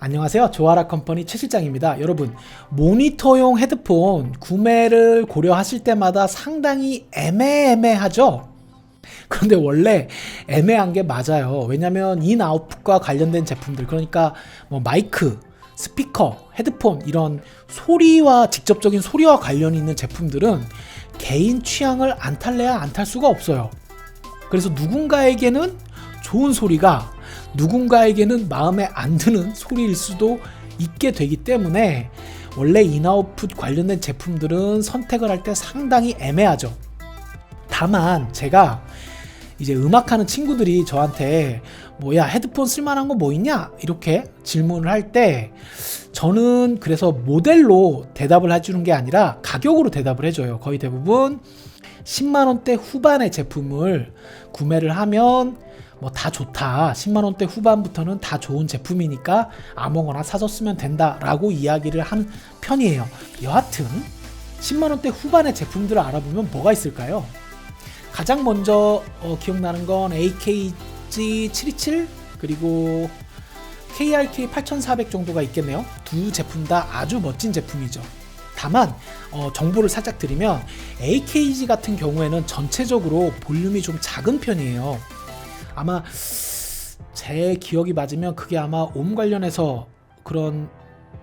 안녕하세요. 조아라 컴퍼니 최 실장입니다. 여러분, 모니터용 헤드폰 구매를 고려하실 때마다 상당히 애매하죠? 그런데 원래 애매한 게 맞아요. 왜냐면 인아웃풋과 관련된 제품들, 그러니까 뭐 마이크, 스피커, 헤드폰 이런 소리와 직접적인 소리와 관련이 있는 제품들은 개인 취향을 안 탈래야 안 탈 수가 없어요. 그래서 누군가에게는 좋은 소리가 누군가에게는 마음에 안 드는 소리일 수도 있게 되기 때문에 원래 인아웃풋 관련된 제품들은 선택을 할 때 상당히 애매하죠. 다만 제가 이제 음악하는 친구들이 저한테 뭐야 헤드폰 쓸만한 거 뭐 있냐 이렇게 질문을 할 때 저는 그래서 모델로 대답을 해주는 게 아니라 가격으로 대답을 해줘요. 거의 대부분 10만원대 후반의 제품을 구매를 하면 뭐 다 좋다, 10만원대 후반부터는 다 좋은 제품이니까 아무거나 사서 쓰면 된다 라고 이야기를 하는 편이에요. 여하튼 10만원대 후반의 제품들을 알아보면 뭐가 있을까요? 가장 먼저 기억나는 건 AKG727 그리고 KRK 8400 정도가 있겠네요. 두 제품 다 아주 멋진 제품이죠. 다만 정보를 살짝 드리면 AKG 같은 경우에는 전체적으로 볼륨이 좀 작은 편이에요. 아마 제 기억이 맞으면 그게 아마 옴 관련해서 그런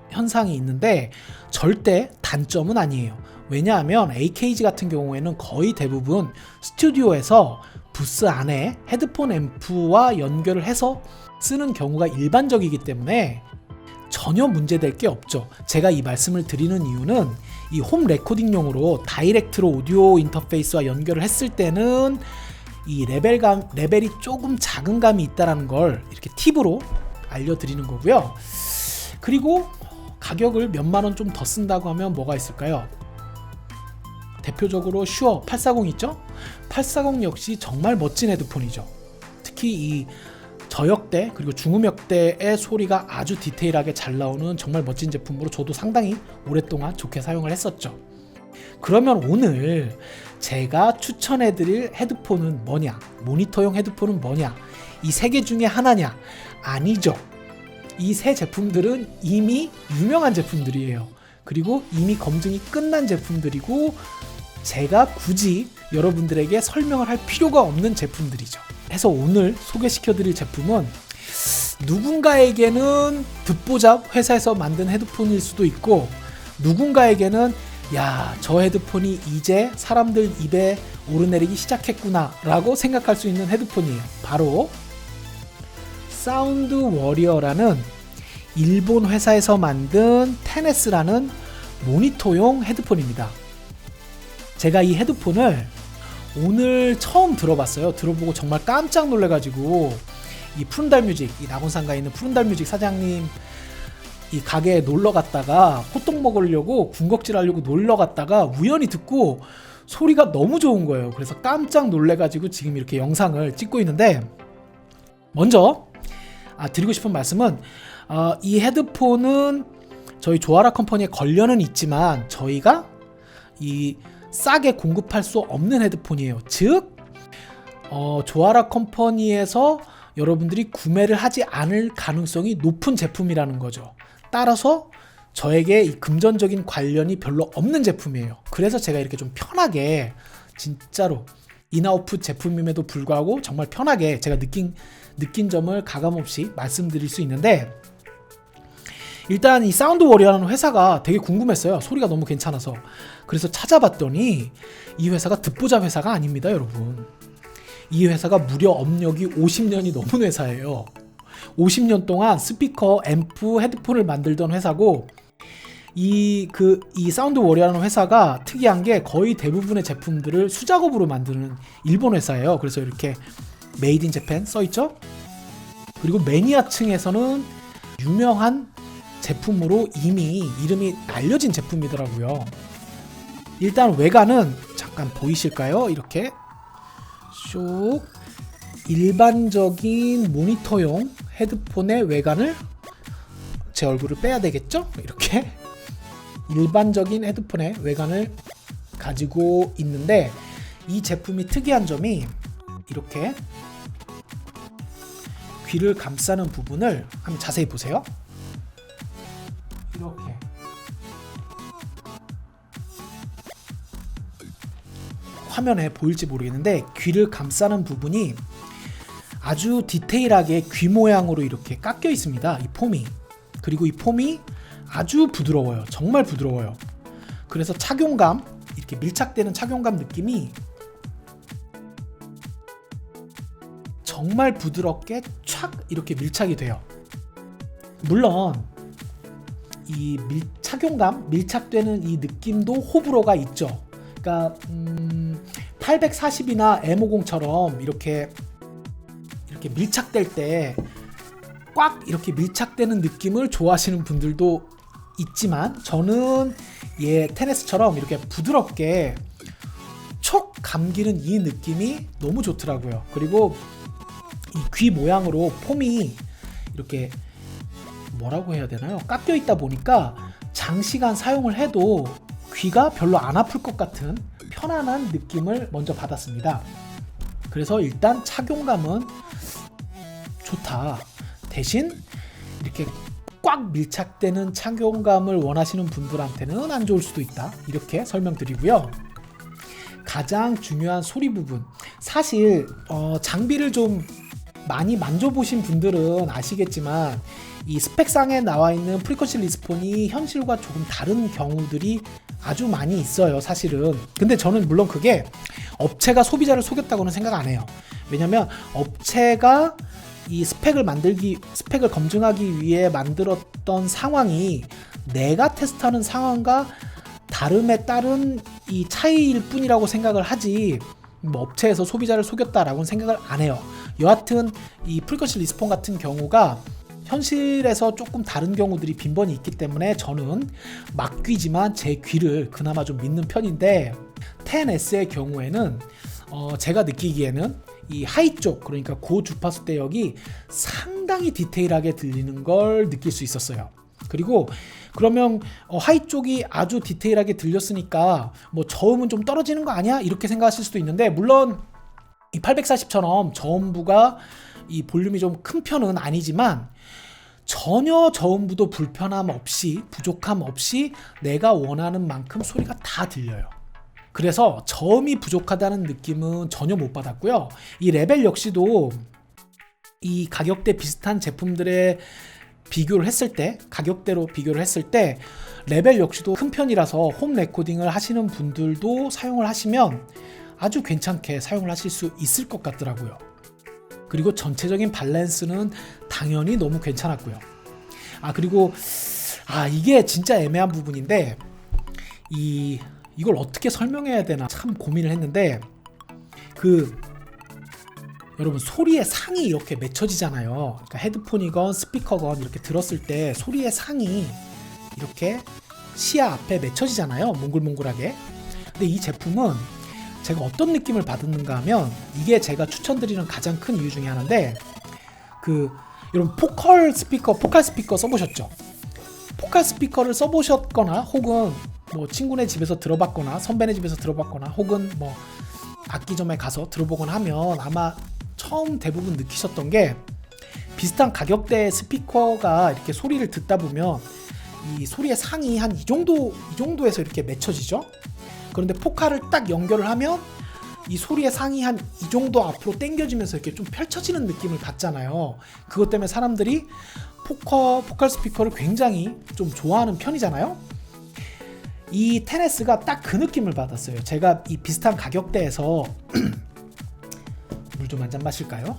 현상이 있는데 절대 단점은 아니에요. 왜냐하면 AKG 같은 경우에는 거의 대부분 스튜디오에서 부스 안에 헤드폰 앰프와 연결을 해서 쓰는 경우가 일반적이기 때문에 전혀 문제될 게 없죠. 제가 이 말씀을 드리는 이유는 이 홈 레코딩용으로 다이렉트로 오디오 인터페이스와 연결을 했을 때는 이 레벨이 조금 작은 감이 있다는 걸 이렇게 팁으로 알려드리는 거고요. 그리고 가격을 몇만 원 좀 더 쓴다고 하면 뭐가 있을까요? 대표적으로 슈어 840 있죠? 840 역시 정말 멋진 헤드폰이죠. 특히 이 저역대 그리고 중음역대의 소리가 아주 디테일하게 잘 나오는 정말 멋진 제품으로 저도 상당히 오랫동안 좋게 사용을 했었죠. 그러면 오늘 제가 추천해드릴 헤드폰은 뭐냐? 모니터용 헤드폰은 뭐냐? 이 세 개 중에 하나냐? 아니죠. 이 세 제품들은 이미 유명한 제품들이에요. 그리고 이미 검증이 끝난 제품들이고 제가 굳이 여러분들에게 설명을 할 필요가 없는 제품들이죠. 해서 오늘 소개시켜드릴 제품은 누군가에게는 듣보잡 회사에서 만든 헤드폰일 수도 있고 누군가에게는 야, 저 헤드폰이 이제 사람들 입에 오르내리기 시작했구나 라고 생각할 수 있는 헤드폰이에요. 바로 사운드 워리어라는 일본 회사에서 만든 테네스라는 모니터용 헤드폰입니다. 제가 이 헤드폰을 오늘 처음 들어봤어요. 들어보고 정말 깜짝 놀래가지고 이 푸른달뮤직, 이 낙원상가에 있는 푸른달뮤직 사장님 이 가게에 놀러 갔다가 호떡 먹으려고 군것질 하려고 놀러 갔다가 우연히 듣고 소리가 너무 좋은 거예요. 그래서 깜짝 놀래가지고 지금 이렇게 영상을 찍고 있는데 먼저 드리고 싶은 말씀은 이 헤드폰은 저희 조아라 컴퍼니에 관련은 있지만 저희가 이 싸게 공급할 수 없는 헤드폰이에요. 즉 조아라 컴퍼니에서 여러분들이 구매를 하지 않을 가능성이 높은 제품이라는 거죠. 따라서 저에게 이 금전적인 관련이 별로 없는 제품이에요. 그래서 제가 이렇게 좀 편하게 진짜로 인아웃풋 제품임에도 불구하고 정말 편하게 제가 느낀 점을 가감없이 말씀드릴 수 있는데 일단 이 사운드 워리어라는 회사가 되게 궁금했어요. 소리가 너무 괜찮아서. 그래서 찾아봤더니 이 회사가 듣보잡 회사가 아닙니다, 여러분. 이 회사가 무려 업력이 50년이 넘은 회사예요. 50년 동안 스피커, 앰프, 헤드폰을 만들던 회사고 이 사운드 워리어라는 회사가 특이한 게 거의 대부분의 제품들을 수작업으로 만드는 일본 회사예요. 그래서 이렇게 메이드 인 재팬 써있죠? 그리고 매니아층에서는 유명한 제품으로 이미 이름이 알려진 제품이더라고요. 일단 외관은 잠깐 보이실까요? 이렇게 쭉 일반적인 모니터용 헤드폰의 외관을 제 얼굴을 빼야 되겠죠? 이렇게 일반적인 헤드폰의 외관을 가지고 있는데 이 제품이 특이한 점이 이렇게 귀를 감싸는 부분을 한번 자세히 보세요. 화면에 보일지 모르겠는데 귀를 감싸는 부분이 아주 디테일하게 귀 모양으로 이렇게 깎여 있습니다. 이 폼이. 그리고 이 폼이 아주 부드러워요. 정말 부드러워요. 그래서 착용감, 이렇게 밀착되는 착용감 느낌이 정말 부드럽게 촥 이렇게 밀착이 돼요. 물론 이 착용감, 밀착되는 이 느낌도 호불호가 있죠. 그러니까 840이나 M50처럼 이렇게 밀착될 때 꽉 이렇게 밀착되는 느낌을 좋아하시는 분들도 있지만 저는 테네스처럼 이렇게 부드럽게 촉 감기는 이 느낌이 너무 좋더라고요. 그리고 이 귀 모양으로 폼이 이렇게 뭐라고 해야 되나요? 깎여 있다 보니까 장시간 사용을 해도 귀가 별로 안 아플 것 같은 편안한 느낌을 먼저 받았습니다. 그래서 일단 착용감은 좋다. 대신 이렇게 꽉 밀착되는 착용감을 원하시는 분들한테는 안 좋을 수도 있다. 이렇게 설명드리고요. 가장 중요한 소리 부분. 사실 장비를 좀 많이 만져보신 분들은 아시겠지만 이 스펙상에 나와 있는 프리커시 리스폰이 현실과 조금 다른 경우들이 아주 많이 있어요. 사실은. 근데 저는 물론 그게 업체가 소비자를 속였다고는 생각 안 해요. 왜냐면 업체가 이 스펙을 검증하기 위해 만들었던 상황이 내가 테스트하는 상황과 다름에 따른 이 차이일 뿐이라고 생각을 하지, 뭐 업체에서 소비자를 속였다라고는 생각을 안 해요. 여하튼 이 프리커시 리스폰 같은 경우가 현실에서 조금 다른 경우들이 빈번히 있기 때문에 저는 막귀지만 제 귀를 그나마 좀 믿는 편인데, 10S의 경우에는 제가 느끼기에는 이 하이 쪽, 그러니까 고주파수 대역이 상당히 디테일하게 들리는 걸 느낄 수 있었어요. 그리고 그러면 하이 쪽이 아주 디테일하게 들렸으니까 뭐 저음은 좀 떨어지는 거 아니야? 이렇게 생각하실 수도 있는데, 물론 이 840처럼 저음부가 이 볼륨이 좀 큰 편은 아니지만 전혀 저음부도 불편함 없이, 부족함 없이 내가 원하는 만큼 소리가 다 들려요. 그래서 저음이 부족하다는 느낌은 전혀 못 받았고요. 이 레벨 역시도 이 가격대 비슷한 제품들의 비교를 했을 때, 가격대로 비교를 했을 때 레벨 역시도 큰 편이라서 홈 레코딩을 하시는 분들도 사용을 하시면 아주 괜찮게 사용을 하실 수 있을 것 같더라고요. 그리고 전체적인 밸런스는 당연히 너무 괜찮았고요. 그리고 이게 진짜 애매한 부분인데, 이걸 어떻게 설명해야 되나 참 고민을 했는데, 여러분 소리의 상이 이렇게 맺혀지잖아요. 그러니까 헤드폰이건 스피커건 이렇게 들었을 때 소리의 상이 이렇게 시야 앞에 맺혀지잖아요. 몽글몽글하게. 근데 이 제품은 제가 어떤 느낌을 받았는가 하면, 이게 제가 추천드리는 가장 큰 이유 중에 하나인데, 여러분 포칼 스피커 써보셨죠? 포칼 스피커를 써보셨거나 혹은 뭐 친구네 집에서 들어봤거나 선배네 집에서 들어봤거나 혹은 뭐 악기점에 가서 들어보거나 하면 아마 처음 대부분 느끼셨던 게, 비슷한 가격대의 스피커가 이렇게 소리를 듣다 보면 이 소리의 상이 한 이 정도에서 이렇게 맺혀지죠. 그런데 포칼을 딱 연결을 하면 이 소리의 상이 한 이 정도 앞으로 당겨지면서 이렇게 좀 펼쳐지는 느낌을 받잖아요. 그것 때문에 사람들이 포칼 스피커를 굉장히 좀 좋아하는 편이잖아요. 이 10S가 딱 그 느낌을 받았어요. 제가 이 비슷한 가격대에서 물 좀 한 잔 마실까요?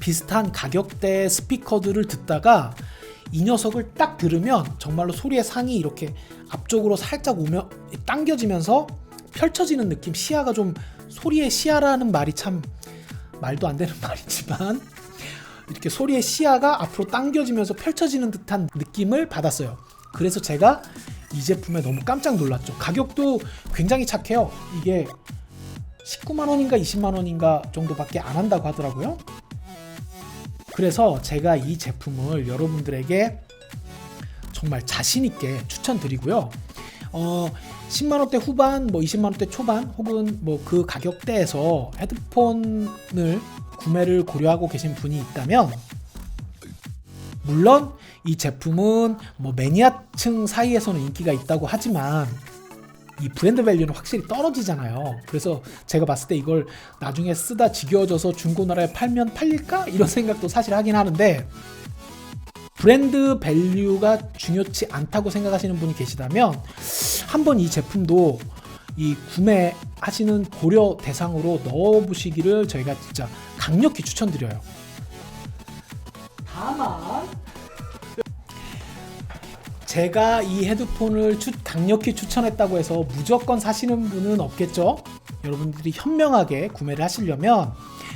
비슷한 가격대 스피커들을 듣다가 이 녀석을 딱 들으면 정말로 소리의 상이 이렇게 앞쪽으로 살짝 오며 당겨지면서 펼쳐지는 느낌, 시야가 좀, 소리의 시야라는 말이 참 말도 안 되는 말이지만 이렇게 소리의 시야가 앞으로 당겨지면서 펼쳐지는 듯한 느낌을 받았어요. 그래서 제가 이 제품에 너무 깜짝 놀랐죠. 가격도 굉장히 착해요. 이게 19만원인가 20만원인가 정도밖에 안 한다고 하더라고요. 그래서 제가 이 제품을 여러분들에게 정말 자신있게 추천드리고요. 10만원대 후반, 뭐 20만원대 초반 혹은 뭐 그 가격대에서 헤드폰을 구매를 고려하고 계신 분이 있다면 물론 이 제품은 뭐 매니아층 사이에서는 인기가 있다고 하지만 이 브랜드 밸류는 확실히 떨어지잖아요. 그래서 제가 봤을 때 이걸 나중에 쓰다 지겨워져서 중고나라에 팔면 팔릴까? 이런 생각도 사실 하긴 하는데, 브랜드 밸류가 중요치 않다고 생각하시는 분이 계시다면 한번 이 제품도 이 구매하시는 고려 대상으로 넣어보시기를 저희가 진짜 강력히 추천드려요. 다만 제가 이 헤드폰을 강력히 추천했다고 해서 무조건 사시는 분은 없겠죠. 여러분들이 현명하게 구매를 하시려면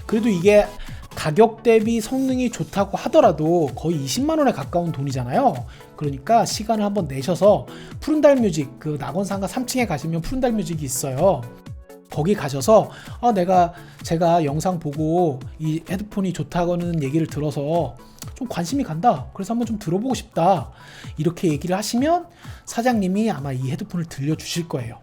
그래도 이게 가격 대비 성능이 좋다고 하더라도 거의 20만원에 가까운 돈이잖아요. 그러니까 시간을 한번 내셔서 푸른달 뮤직, 그 낙원상가 3층에 가시면 푸른달 뮤직이 있어요. 거기 가셔서 제가 영상 보고 이 헤드폰이 좋다고는 얘기를 들어서 좀 관심이 간다, 그래서 한번 좀 들어보고 싶다, 이렇게 얘기를 하시면 사장님이 아마 이 헤드폰을 들려주실 거예요.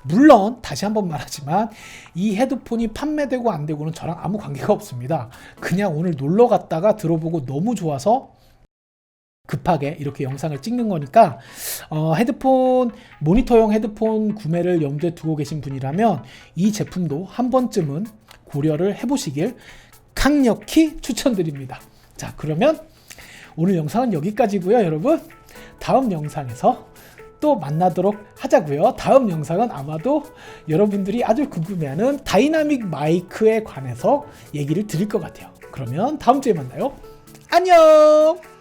물론 다시 한번 말하지만 이 헤드폰이 판매되고 안 되고는 저랑 아무 관계가 없습니다. 그냥 오늘 놀러 갔다가 들어보고 너무 좋아서 급하게 이렇게 영상을 찍는 거니까 헤드폰, 모니터용 헤드폰 구매를 염두에 두고 계신 분이라면 이 제품도 한 번쯤은 고려를 해보시길 강력히 추천드립니다. 자, 그러면 오늘 영상은 여기까지고요, 여러분. 다음 영상에서 또 만나도록 하자고요. 다음 영상은 아마도 여러분들이 아주 궁금해하는 다이나믹 마이크에 관해서 얘기를 드릴 것 같아요. 그러면 다음 주에 만나요. 안녕!